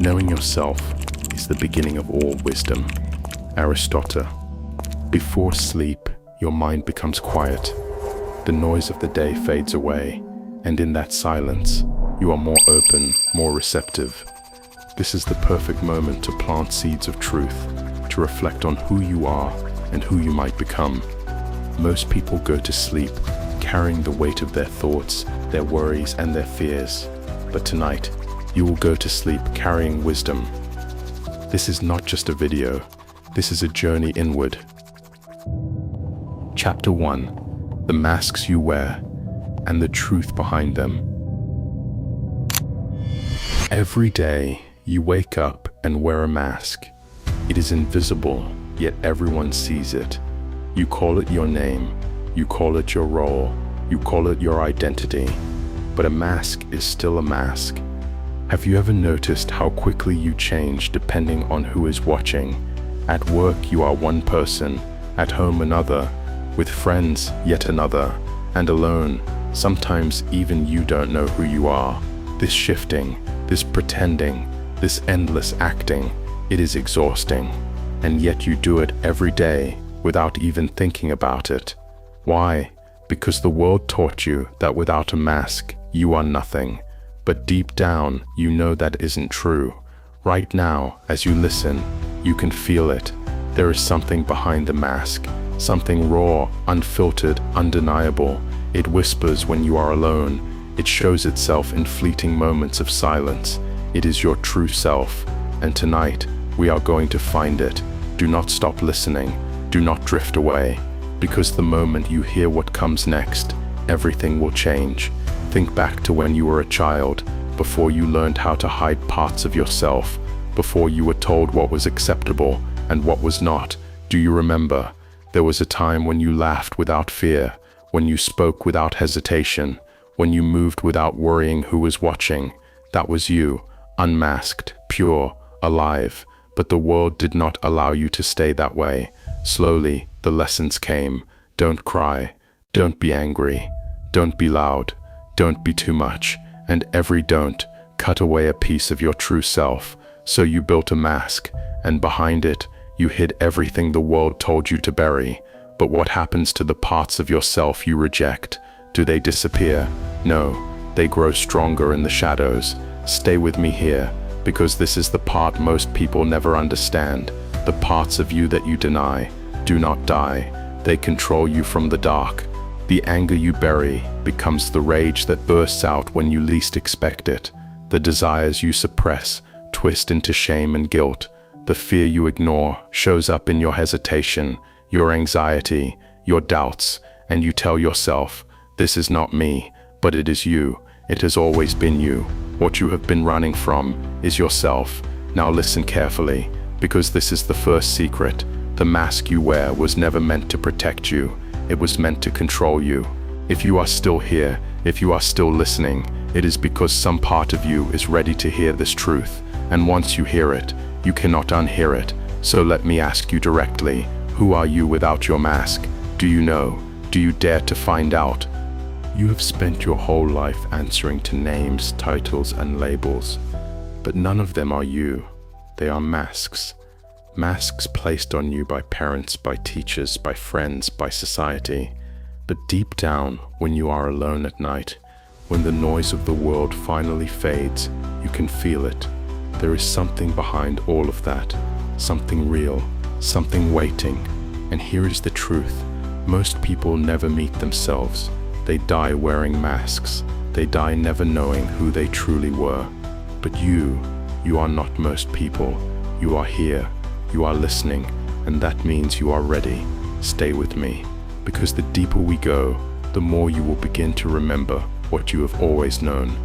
Knowing yourself is the beginning of all wisdom. Aristotle. Before sleep, your mind becomes quiet. The noise of the day fades away, and in that silence, you are more open, more receptive. This is the perfect moment to plant seeds of truth, to reflect on who you are and who you might become. Most people go to sleep carrying the weight of their thoughts, their worries, and their fears. But tonight, you will go to sleep carrying wisdom. This is not just a video, this is a journey inward. Chapter 1: The Masks You Wear and the Truth Behind them. Every day, you wake up and wear a mask. It is invisible, yet everyone sees it. You call it your name, you call it your role, you call it your identity. But a mask is still a mask. Have you ever noticed how quickly you change depending on who is watching? At work you are one person, at home another, with friends yet another, and alone, sometimes even you don't know who you are. This shifting, this pretending, this endless acting, it is exhausting. And yet you do it every day without even thinking about it. Why? Because the world taught you that without a mask, you are nothing. But deep down, you know that isn't true. Right now, as you listen, you can feel it. There is something behind the mask, something raw, unfiltered, undeniable. It whispers when you are alone. It shows itself in fleeting moments of silence. It is your true self. And tonight, we are going to find it. Do not stop listening. Do not drift away. Because the moment you hear what comes next, everything will change. Think back to when you were a child, before you learned how to hide parts of yourself, before you were told what was acceptable and what was not. Do you remember? There was a time when you laughed without fear, when you spoke without hesitation, when you moved without worrying who was watching. That was you, unmasked, pure, alive. But the world did not allow you to stay that way. Slowly, the lessons came. Don't cry. Don't be angry. Don't be loud. Don't be too much. And every don't cut away a piece of your true self. So you built a mask, and behind it, you hid everything the world told you to bury. But what happens to the parts of yourself you reject? Do they disappear? No, they grow stronger in the shadows. Stay with me here, because this is the part most people never understand. The parts of you that you deny do not die. They control you from the dark. The anger you bury becomes the rage that bursts out when you least expect it. The desires you suppress twist into shame and guilt. The fear you ignore shows up in your hesitation, your anxiety, your doubts, and you tell yourself, this is not me, but it is you. It has always been you. What you have been running from is yourself. Now listen carefully, because this is the first secret. The mask you wear was never meant to protect you. It was meant to control you. If you are still here, if you are still listening, it is because some part of you is ready to hear this truth. And once you hear it, you cannot unhear it. So let me ask you directly, who are you without your mask? Do you know? Do you dare to find out? You have spent your whole life answering to names, titles, and labels. But none of them are you. They are masks. Masks placed on you by parents, by teachers, by friends, by society. But deep down, when you are alone at night, when the noise of the world finally fades, you can feel it. There is something behind all of that. Something real, something waiting. And here is the truth. Most people never meet themselves. They die wearing masks. They die never knowing who they truly were. But you are not most people. You are here. You are listening, and that means you are ready. Stay with me, because the deeper we go, the more you will begin to remember what you have always known.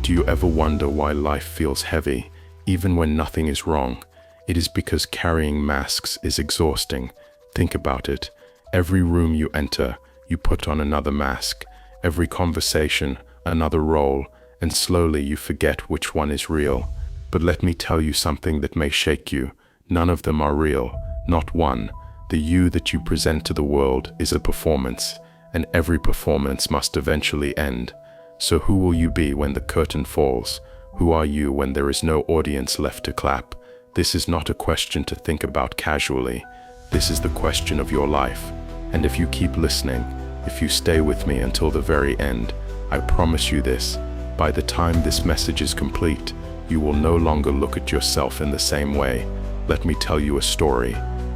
Do you ever wonder why life feels heavy, even when nothing is wrong? It is because carrying masks is exhausting. Think about it. Every room you enter, you put on another mask. Every conversation, another role, and slowly you forget which one is real. But let me tell you something that may shake you. None of them are real, not one. The you that you present to the world is a performance, and every performance must eventually end. So who will you be when the curtain falls? Who are you when there is no audience left to clap? This is not a question to think about casually. This is the question of your life. And if you keep listening, if you stay with me until the very end, I promise you this, by the time this message is complete, you will no longer look at yourself in the same way. Let me tell you a story.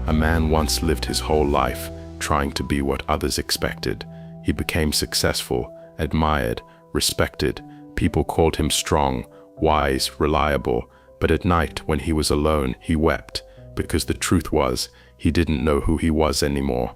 A man once lived his whole life trying to be what others expected. He became successful, admired, respected. People called him strong, wise, reliable. But at night, when he was alone, he wept, because the truth was, he didn't know who he was anymore.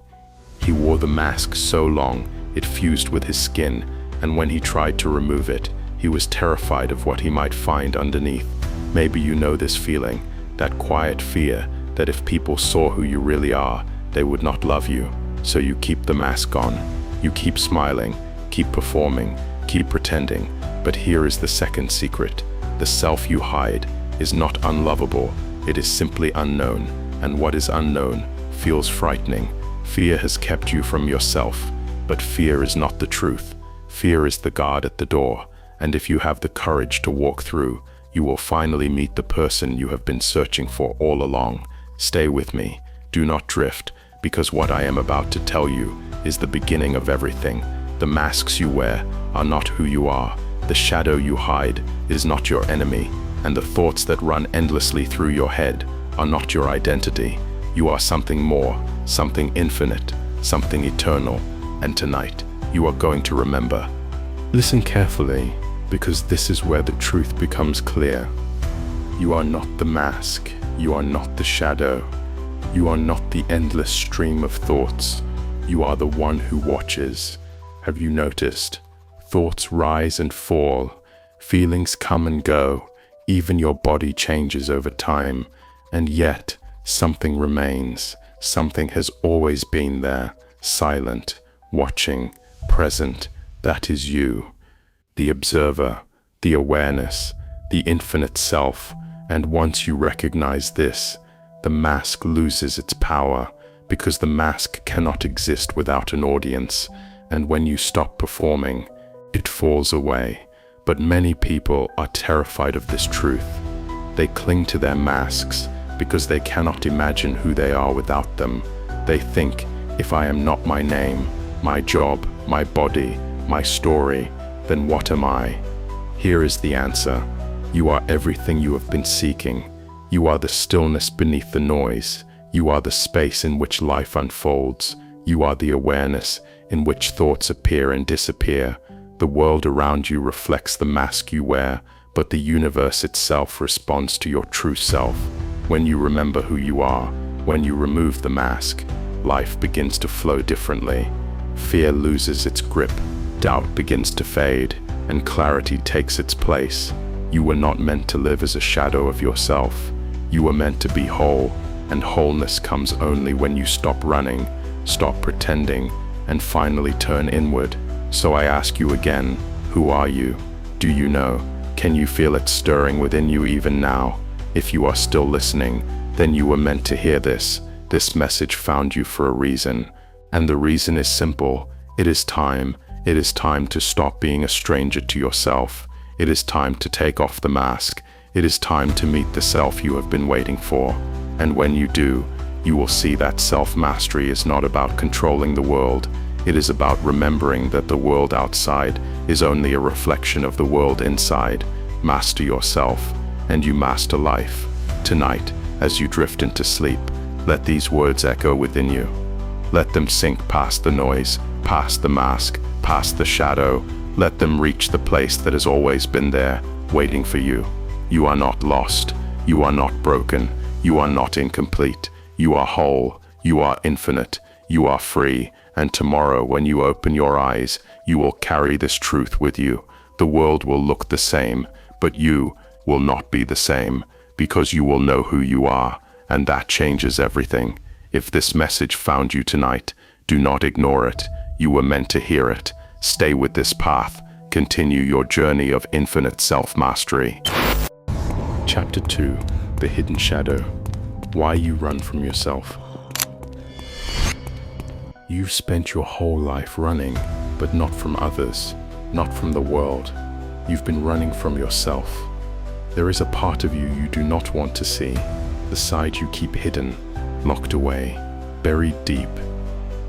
He wore the mask so long, it fused with his skin, and when he tried to remove it, he was terrified of what he might find underneath. Maybe you know this feeling, that quiet fear that if people saw who you really are, they would not love you. So you keep the mask on. You keep smiling, keep performing, keep pretending. But here is the second secret. The self you hide is not unlovable, it is simply unknown. And what is unknown feels frightening. Fear has kept you from yourself, but fear is not the truth. Fear is the guard at the door, and if you have the courage to walk through, you will finally meet the person you have been searching for all along. Stay with me, do not drift, because what I am about to tell you is the beginning of everything. The masks you wear are not who you are. The shadow you hide is not your enemy, and the thoughts that run endlessly through your head are not your identity. You are something more, something infinite, something eternal, and tonight you are going to remember. Listen carefully, because this is where the truth becomes clear. You are not the mask, you are not the shadow, you are not the endless stream of thoughts. You are the one who watches. Have you noticed? Thoughts rise and fall, feelings come and go, even your body changes over time, and yet something remains. Something has always been there, silent, watching, present. That is you, the observer, the awareness, the infinite self. And once you recognize this, the mask loses its power, because the mask cannot exist without an audience. And when you stop performing, it falls away. But many people are terrified of this truth. They cling to their masks because they cannot imagine who they are without them. They think, if I am not my name, my job, my body, my story, then what am I? Here is the answer. You are everything you have been seeking. You are the stillness beneath the noise. You are the space in which life unfolds. You are the awareness in which thoughts appear and disappear. The world around you reflects the mask you wear, but the universe itself responds to your true self. When you remember who you are, when you remove the mask, life begins to flow differently. Fear loses its grip, doubt begins to fade, and clarity takes its place. You were not meant to live as a shadow of yourself. You were meant to be whole, and wholeness comes only when you stop running, stop pretending, and finally turn inward. So I ask you again, who are you? Do you know? Can you feel it stirring within you even now? If you are still listening, then you were meant to hear this. This message found you for a reason. And the reason is simple. It is time. It is time to stop being a stranger to yourself. It is time to take off the mask. It is time to meet the self you have been waiting for. And when you do, you will see that self-mastery is not about controlling the world. It is about remembering that the world outside is only a reflection of the world inside. Master yourself, and you master life. Tonight, as you drift into sleep, let these words echo within you. Let them sink past the noise, past the mask, past the shadow. Let them reach the place that has always been there, waiting for you. You are not lost. You are not broken. You are not incomplete. You are whole. You are infinite. You are free. And tomorrow, when you open your eyes, you will carry this truth with you. The world will look the same, but you will not be the same, because you will know who you are, and that changes everything. If this message found you tonight, do not ignore it. You were meant to hear it. Stay with this path. Continue your journey of infinite self-mastery. Chapter 2. The Hidden Shadow. Why you run from yourself. You've spent your whole life running, but not from others, not from the world. You've been running from yourself. There is a part of you you do not want to see, the side you keep hidden, locked away, buried deep.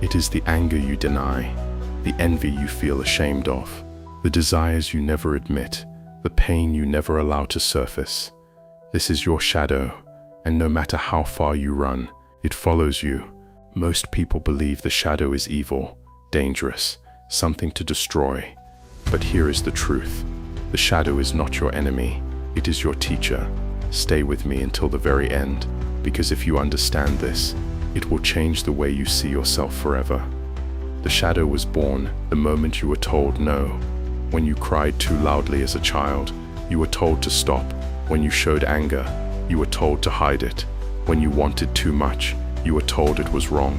It is the anger you deny, the envy you feel ashamed of, the desires you never admit, the pain you never allow to surface. This is your shadow, and no matter how far you run, it follows you. Most people believe the shadow is evil, dangerous, something to destroy. But here is the truth. The shadow is not your enemy. It is your teacher. Stay with me until the very end, because if you understand this, it will change the way you see yourself forever. The shadow was born the moment you were told no. When you cried too loudly as a child, you were told to stop. When you showed anger, you were told to hide it. When you wanted too much, you were told it was wrong.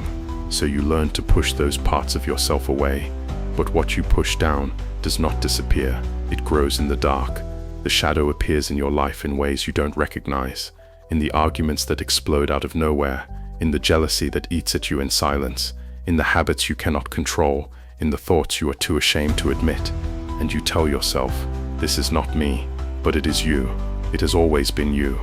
So you learned to push those parts of yourself away. But what you push down does not disappear. It grows in the dark. The shadow appears in your life in ways you don't recognize, in the arguments that explode out of nowhere, in the jealousy that eats at you in silence, in the habits you cannot control, in the thoughts you are too ashamed to admit. And you tell yourself, this is not me, but it is you. It has always been you.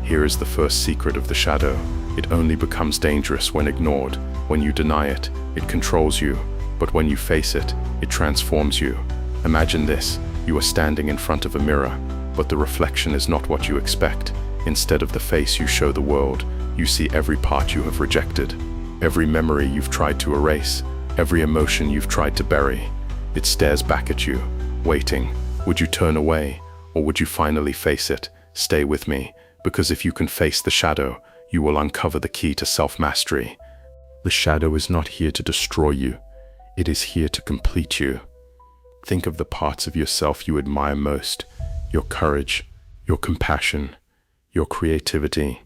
Here is the first secret of the shadow. It only becomes dangerous when ignored. When you deny it, it controls you. But when you face it, it transforms you. Imagine this. You are standing in front of a mirror, but the reflection is not what you expect. Instead of the face you show the world, you see every part you have rejected, every memory you've tried to erase, every emotion you've tried to bury. It stares back at you, waiting. Would you turn away, or would you finally face it? Stay with me, because if you can face the shadow, you will uncover the key to self-mastery. The shadow is not here to destroy you. It is here to complete you. Think of the parts of yourself you admire most, your courage, your compassion, your creativity.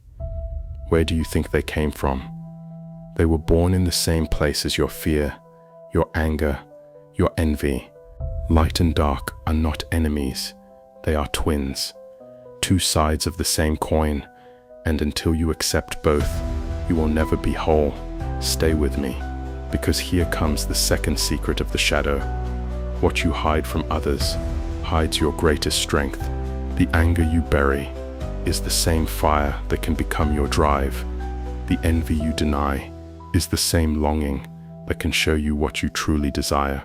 Where do you think they came from? They were born in the same place as your fear, your anger, your envy. Light and dark are not enemies. They are twins, two sides of the same coin, and until you accept both, you will never be whole. Stay with me, because here comes the second secret of the shadow. What you hide from others hides your greatest strength. The anger you bury is the same fire that can become your drive. The envy you deny is the same longing that can show you what you truly desire.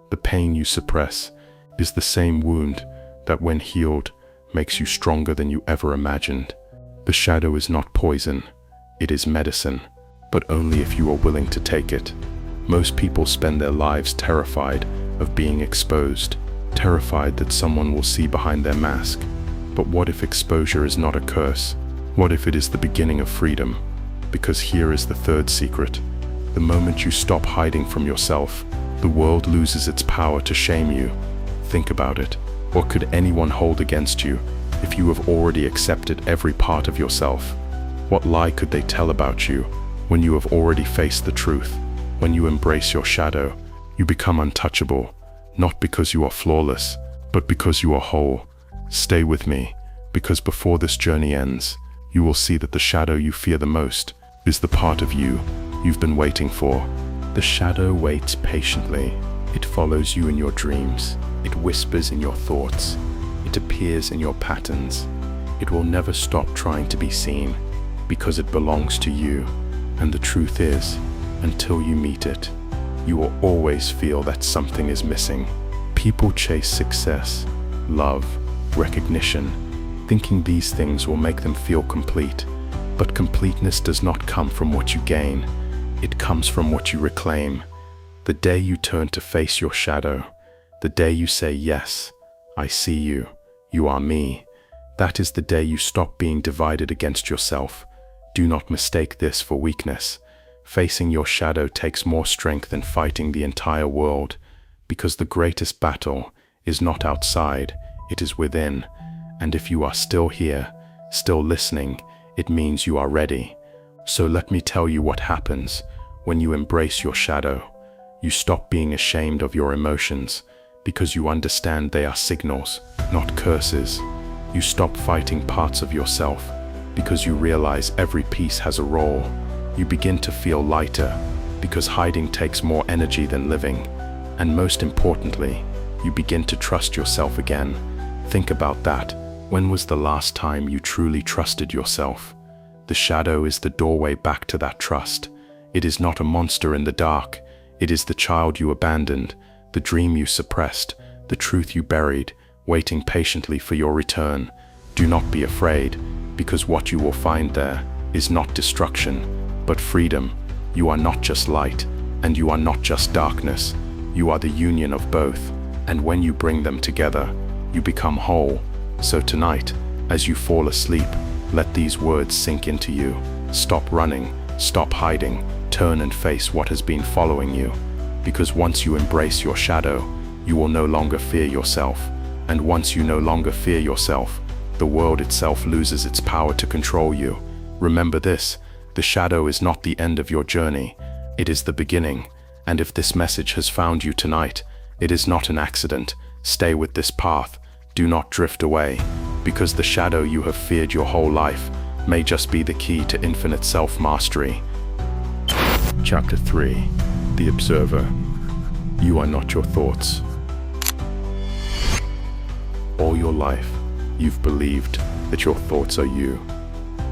The pain you suppress is the same wound that, when healed, makes you stronger than you ever imagined. The shadow is not poison, it is medicine, but only if you are willing to take it. Most people spend their lives terrified of being exposed, terrified that someone will see behind their mask. But what if exposure is not a curse? What if it is the beginning of freedom? Because here is the third secret. The moment you stop hiding from yourself, the world loses its power to shame you. Think about it. What could anyone hold against you if you have already accepted every part of yourself? What lie could they tell about you when you have already faced the truth? When you embrace your shadow, you become untouchable, not because you are flawless, but because you are whole. Stay with me, because before this journey ends, you will see that the shadow you fear the most is the part of you you've been waiting for. The shadow waits patiently. It follows you in your dreams. It whispers in your thoughts. It appears in your patterns. It will never stop trying to be seen, because it belongs to you. And the truth is, until you meet it, you will always feel that something is missing. People chase success, love, recognition, thinking these things will make them feel complete. But completeness does not come from what you gain. It comes from what you reclaim. The day you turn to face your shadow, the day you say, yes, I see you, you are me, that is the day you stop being divided against yourself. Do not mistake this for weakness. Facing your shadow takes more strength than fighting the entire world, because the greatest battle is not outside, it is within. And if you are still here, still listening, it means you are ready. So let me tell you what happens when you embrace your shadow. You stop being ashamed of your emotions, because you understand they are signals, not curses. You stop fighting parts of yourself, because you realize every piece has a role. You begin to feel lighter, because hiding takes more energy than living. And most importantly, you begin to trust yourself again. Think about that. When was the last time you truly trusted yourself? The shadow is the doorway back to that trust. It is not a monster in the dark. It is the child you abandoned, the dream you suppressed, the truth you buried, waiting patiently for your return. Do not be afraid, because what you will find there is not destruction, but freedom. You are not just light, and you are not just darkness. You are the union of both, and when you bring them together, you become whole. So tonight, as you fall asleep, let these words sink into you. Stop running, stop hiding, turn and face what has been following you. Because once you embrace your shadow, you will no longer fear yourself. And once you no longer fear yourself, the world itself loses its power to control you. Remember this, the shadow is not the end of your journey, it is the beginning. And if this message has found you tonight, it is not an accident. Stay with this path, do not drift away, because the shadow you have feared your whole life may just be the key to infinite self-mastery. Chapter 3. The Observer. You are not your thoughts. All your life, you've believed that your thoughts are you,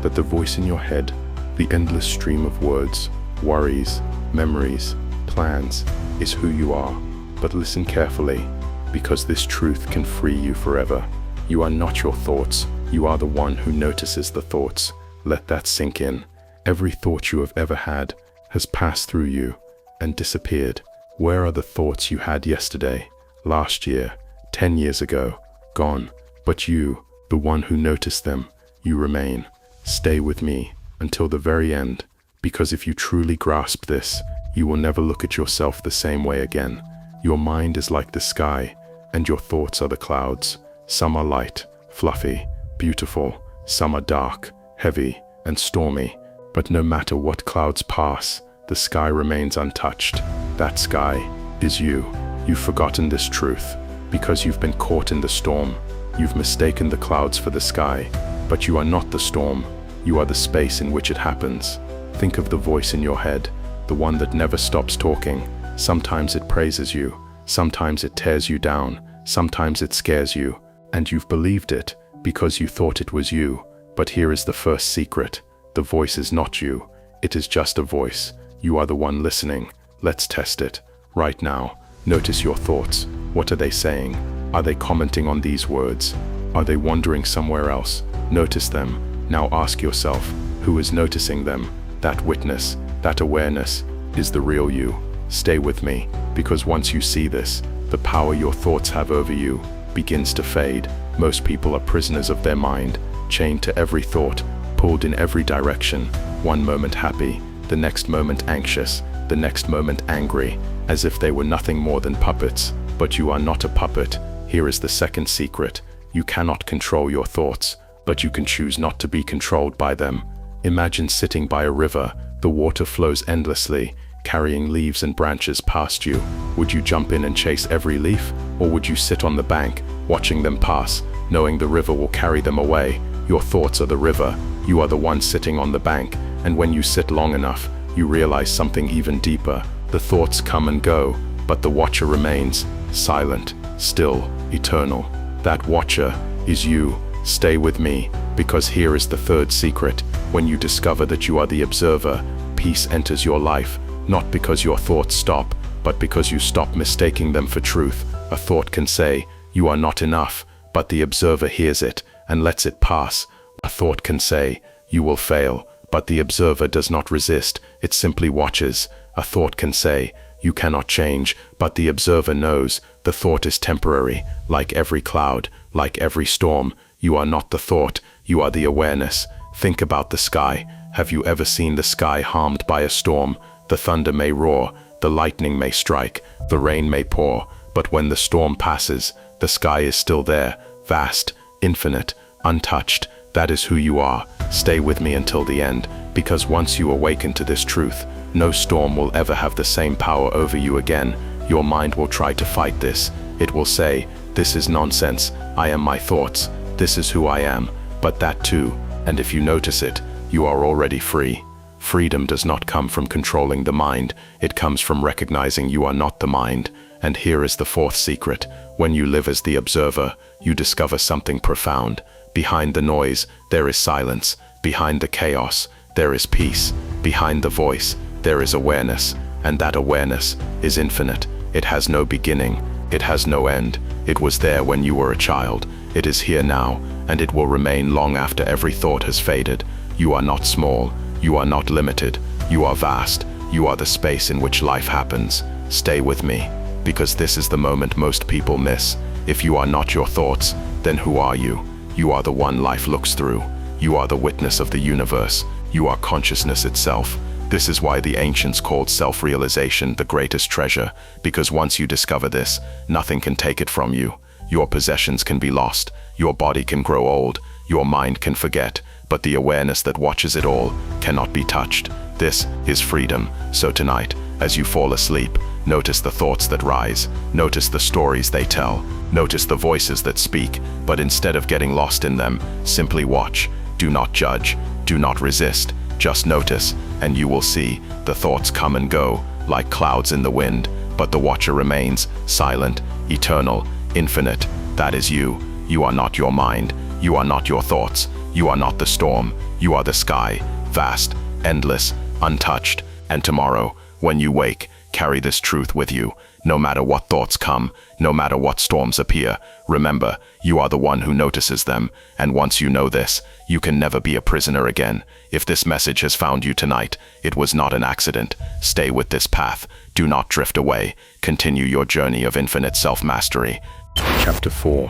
that the voice in your head, the endless stream of words, worries, memories, plans, is who you are. But listen carefully, because this truth can free you forever. You are not your thoughts, you are the one who notices the thoughts. Let that sink in. Every thought you have ever had has passed through you and disappeared. Where are the thoughts you had yesterday, last year, 10 years ago? Gone. But you, the one who noticed them, you remain. Stay with me until the very end, because if you truly grasp this, you will never look at yourself the same way again. Your mind is like the sky, and your thoughts are the clouds. Some are light, fluffy, beautiful. Some are dark, heavy, and stormy. But no matter what clouds pass, the sky remains untouched. That sky is you. You've forgotten this truth, because you've been caught in the storm. You've mistaken the clouds for the sky, but you are not the storm. You are the space in which it happens. Think of the voice in your head, the one that never stops talking. Sometimes it praises you, sometimes it tears you down, sometimes it scares you, and you've believed it because you thought it was you. But here is the first secret. The voice is not you. It is just a voice. You are the one listening. Let's test it. Right now, notice your thoughts. What are they saying? Are they commenting on these words? Are they wandering somewhere else? Notice them. Now ask yourself, who is noticing them? That witness, that awareness, is the real you. Stay with me, because once you see this, the power your thoughts have over you begins to fade. Most people are prisoners of their mind, chained to every thought, pulled in every direction. One moment happy, the next moment anxious, the next moment angry, as if they were nothing more than puppets. But you are not a puppet. Here is the second secret. You cannot control your thoughts, but you can choose not to be controlled by them. Imagine sitting by a river. The water flows endlessly, carrying leaves and branches past you. Would you jump in and chase every leaf, or would you sit on the bank, watching them pass, knowing the river will carry them away? Your thoughts are the river. You are the one sitting on the bank, and when you sit long enough, you realize something even deeper. The thoughts come and go, but the watcher remains, silent, still, eternal. That watcher is you. Stay with me, because here is the third secret. When you discover that you are the observer, peace enters your life, not because your thoughts stop, but because you stop mistaking them for truth. A thought can say, "You are not enough," but the observer hears it and lets it pass. A thought can say, "You will fail," but the observer does not resist, it simply watches. A thought can say, "You cannot change," but the observer knows the thought is temporary. Like every cloud, like every storm, you are not the thought, you are the awareness. Think about the sky. Have you ever seen the sky harmed by a storm? The thunder may roar, the lightning may strike, the rain may pour, but when the storm passes, the sky is still there, vast, infinite, untouched. That is who you are. Stay with me until the end, because once you awaken to this truth, no storm will ever have the same power over you again. Your mind will try to fight this. It will say, "This is nonsense. I am my thoughts. This is who I am." But that too, and if you notice it, you are already free. Freedom does not come from controlling the mind. It comes from recognizing you are not the mind. And here is the fourth secret. When you live as the observer, you discover something profound. Behind the noise, there is silence. Behind the chaos, there is peace. Behind the voice, there is awareness. And that awareness is infinite. It has no beginning. It has no end. It was there when you were a child. It is here now, and it will remain long after every thought has faded. You are not small. You are not limited. You are vast. You are the space in which life happens. Stay with me, because this is the moment most people miss. If you are not your thoughts, then who are you? You are the one life looks through. You are the witness of the universe. You are consciousness itself. This is why the ancients called self-realization the greatest treasure, because once you discover this, nothing can take it from you. Your possessions can be lost, your body can grow old, your mind can forget, but the awareness that watches it all cannot be touched. This is freedom. So tonight, as you fall asleep, notice the thoughts that rise, notice the stories they tell, notice the voices that speak, but instead of getting lost in them, simply watch. Do not judge, do not resist, just notice, and you will see the thoughts come and go like clouds in the wind, but the watcher remains silent, eternal, infinite. That is you. You are not your mind. You are not your thoughts. You are not the storm. You are the sky, vast, endless, untouched. And tomorrow, when you wake, carry this truth with you. No matter what thoughts come, no matter what storms appear, remember, you are the one who notices them. And once you know this, you can never be a prisoner again. If this message has found you tonight, it was not an accident. Stay with this path. Do not drift away. Continue your journey of infinite self-mastery. Chapter 4.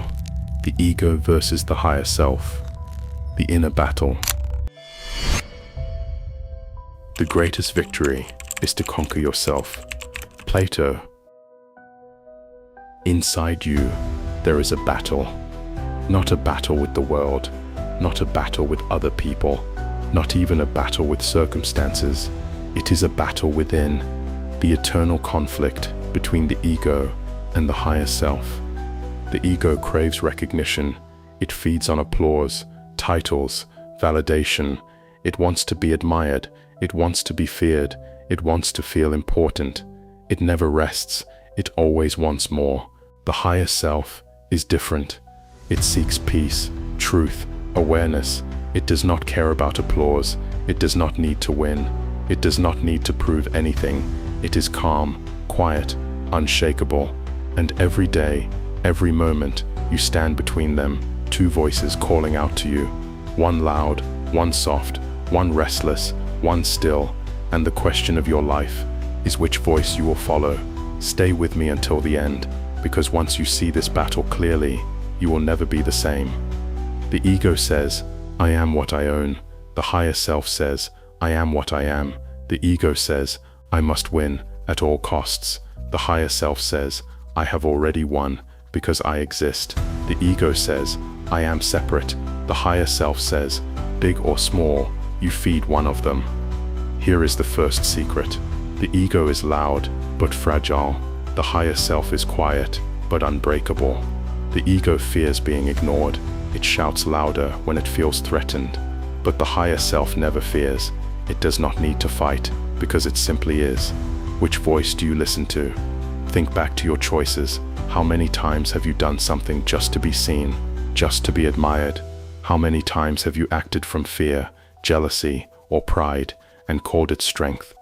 The Ego versus the Higher Self. The Inner Battle. The greatest victory is to conquer yourself. Plato. Inside you, there is a battle. Not a battle with the world, not a battle with other people, not even a battle with circumstances. It is a battle within, the eternal conflict between the ego and the higher self. The ego craves recognition. It feeds on applause, titles, validation. It wants to be admired. It wants to be feared. It wants to feel important. It never rests. It always wants more. The higher self is different. It seeks peace, truth, awareness. It does not care about applause. It does not need to win. It does not need to prove anything. It is calm, quiet, unshakable. And every day, every moment, you stand between them, two voices calling out to you. One loud, one soft, one restless, one still. And the question of your life is which voice you will follow. Stay with me until the end, because once you see this battle clearly, you will never be the same. The ego says, I am what I own. The higher self says, I am what I am. The ego says, I must win at all costs. The higher self says, I have already won because I exist. The ego says, I am separate. The higher self says, big or small, you feed one of them. Here is the first secret. The ego is loud, but fragile. The higher self is quiet, but unbreakable. The ego fears being ignored. It shouts louder when it feels threatened. But the higher self never fears. It does not need to fight, because it simply is. Which voice do you listen to? Think back to your choices. How many times have you done something just to be seen, just to be admired? How many times have you acted from fear, jealousy, or pride, and called it strength?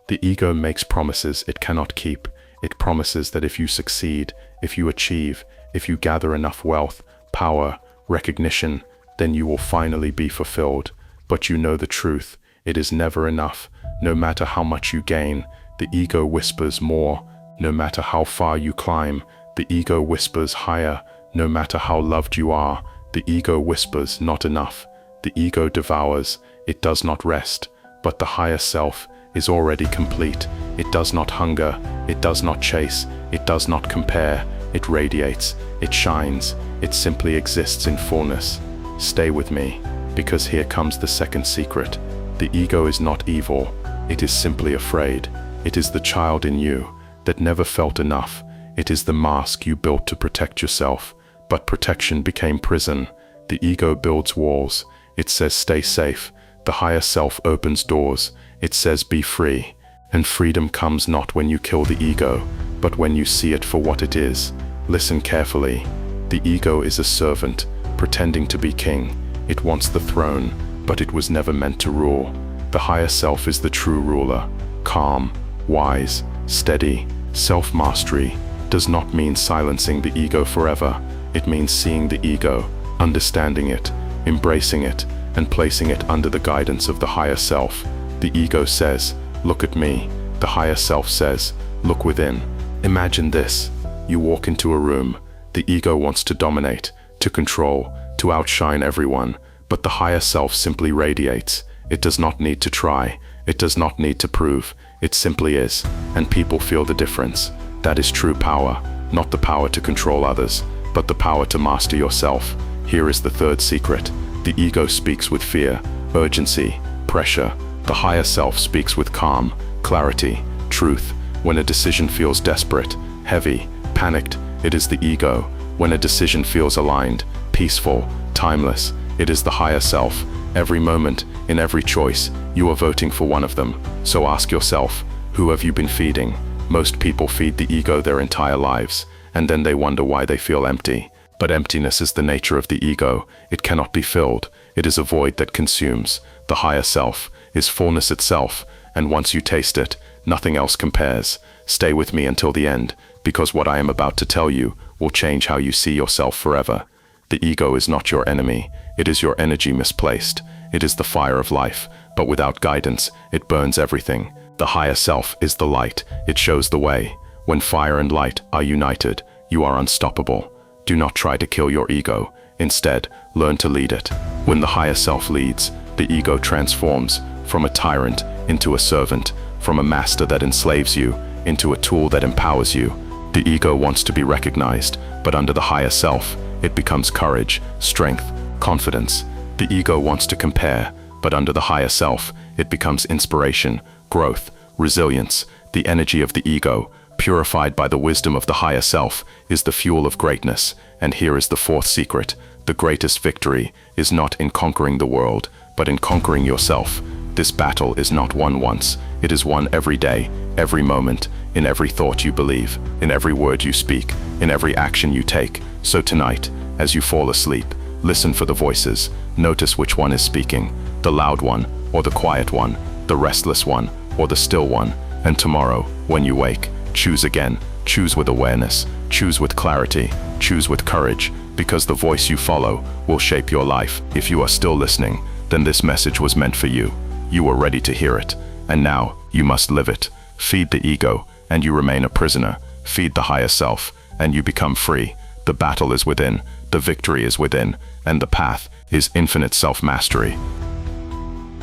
The ego makes promises it cannot keep. It promises that if you succeed, if you achieve, if you gather enough wealth, power, recognition, then you will finally be fulfilled. But you know the truth. It is never enough. No matter how much you gain, the ego whispers more. No matter how far you climb, the ego whispers higher. No matter how loved you are, the ego whispers not enough. The ego devours. It does not rest. But the higher self is already complete. It does not hunger. It does not chase. It does not compare. It radiates. It shines. It simply exists in fullness. Stay with me, because here comes the second secret. The ego is not evil. It is simply afraid. It is the child in you that never felt enough. It is the mask you built to protect yourself, but protection became prison. The ego builds walls. It says stay safe. The higher self opens doors. It says be free. And freedom comes not when you kill the ego, but when you see it for what it is. Listen carefully. The ego is a servant, pretending to be king. It wants the throne, but it was never meant to rule. The higher self is the true ruler, calm, wise, steady. Self-mastery does not mean silencing the ego forever. It means seeing the ego, understanding it, embracing it, and placing it under the guidance of the higher self. The ego says, "Look at me." The higher self says, "Look within." Imagine this. You walk into a room. The ego wants to dominate, to control, to outshine everyone, but the higher self simply radiates. It does not need to try. It does not need to prove. It simply is, and people feel the difference. That is true power, not the power to control others, but the power to master yourself. Here is the third secret. The ego speaks with fear, urgency, pressure. The higher self speaks with calm, clarity, truth. When a decision feels desperate, heavy, panicked, it is the ego. When a decision feels aligned, peaceful, timeless, it is the higher self. Every moment, in every choice, you are voting for one of them. So ask yourself, who have you been feeding? Most people feed the ego their entire lives, and then they wonder why they feel empty. But emptiness is the nature of the ego. It cannot be filled. It is a void that consumes. The higher self is fullness itself, and once you taste it, nothing else compares. Stay with me until the end, because what I am about to tell you will change how you see yourself forever. The ego is not your enemy. It is your energy misplaced. It is the fire of life, but without guidance, it burns everything. The higher self is the light. It shows the way. When fire and light are united, you are unstoppable. Do not try to kill your ego. Instead, learn to lead it. When the higher self leads, the ego transforms from a tyrant into a servant, from a master that enslaves you into a tool that empowers you. The ego wants to be recognized, but under the higher self, it becomes courage, strength, confidence. The ego wants to compare, but under the higher self, it becomes inspiration, growth, resilience. The energy of the ego, purified by the wisdom of the higher self, is the fuel of greatness. And here is the fourth secret. The greatest victory is not in conquering the world, but in conquering yourself. This battle is not won once. It is won every day, every moment, in every thought you believe, in every word you speak, in every action you take. So tonight, as you fall asleep, listen for the voices. Notice which one is speaking, the loud one or the quiet one, the restless one or the still one. And tomorrow, when you wake, choose again. Choose with awareness, choose with clarity, choose with courage, because the voice you follow will shape your life. If you are still listening, then this message was meant for you. You were ready to hear it, and now you must live it. Feed the ego, and you remain a prisoner. Feed the higher self, and you become free. The battle is within, the victory is within, and the path is infinite self-mastery.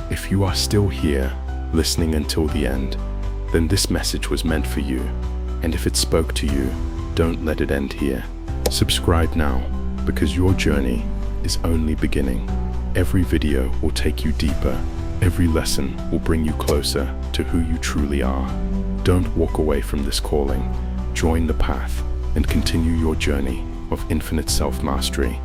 If you are still here, listening until the end, then this message was meant for you. And if it spoke to you, don't let it end here. Subscribe now, because your journey is only beginning. Every video will take you deeper. Every lesson will bring you closer to who you truly are. Don't walk away from this calling. Join the path and continue your journey of infinite self-mastery.